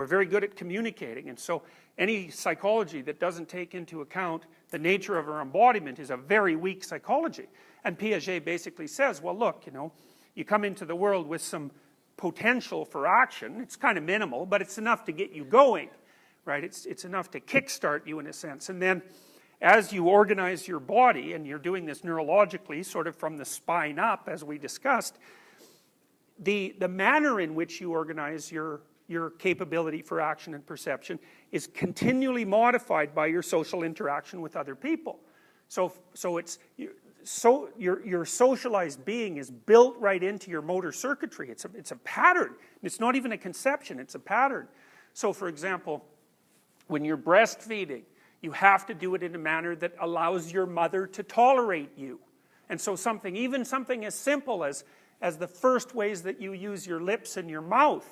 We're very good at communicating, and so any psychology that doesn't take into account the nature of our embodiment is a very weak psychology. And Piaget basically says, well, look, you know, you come into the world with some potential for action. It's kind of minimal, but it's enough to get you going, right? It's enough to kickstart you in a sense. And then as you organize your body, and you're doing this neurologically, sort of from the spine up, as we discussed, the manner in which you organize your capability for action and perception is continually modified by your social interaction with other people. So your socialized being is built right into your motor circuitry. It's a pattern. It's not even a conception, it's a pattern. So for example, when you're breastfeeding, you have to do it in a manner that allows your mother to tolerate you. And so even something as simple as the first ways that you use your lips and your mouth,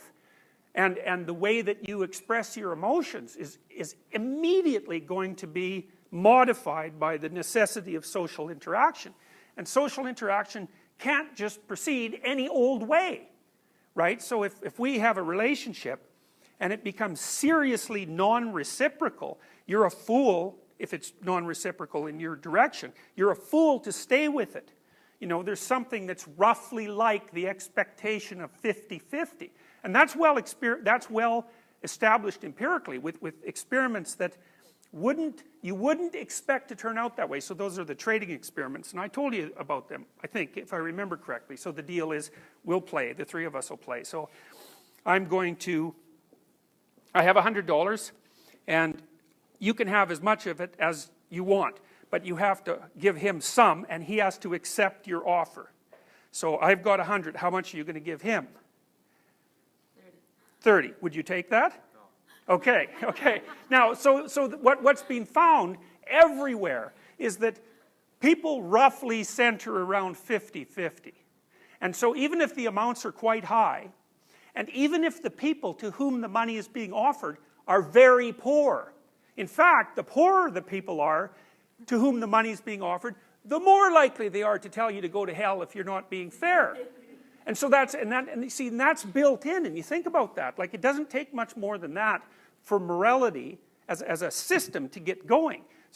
and the way that you express your emotions is immediately going to be modified by the necessity of social interaction. And social interaction can't just proceed any old way, right? So if we have a relationship and it becomes seriously non-reciprocal, you're a fool if it's non-reciprocal in your direction. You're a fool to stay with it. You know, there's something that's roughly like the expectation of 50-50. And that's well established empirically with experiments that you wouldn't expect to turn out that way. So those are the trading experiments, and I told you about them, I think, if I remember correctly. So the deal is, we'll play, the three of us will play. So I have $100, and you can have as much of it as you want, but you have to give him some, and he has to accept your offer. So I've got 100, how much are you going to give him? 30. Would you take that? No. Okay. Now, what's been found everywhere is that people roughly center around 50-50. And so even if the amounts are quite high, and even if the people to whom the money is being offered are very poor, in fact, the poorer the people are to whom the money is being offered, the more likely they are to tell you to go to hell if you're not being fair. And so that's built in, and you think about that. Like, it doesn't take much more than that for morality as a system to get going.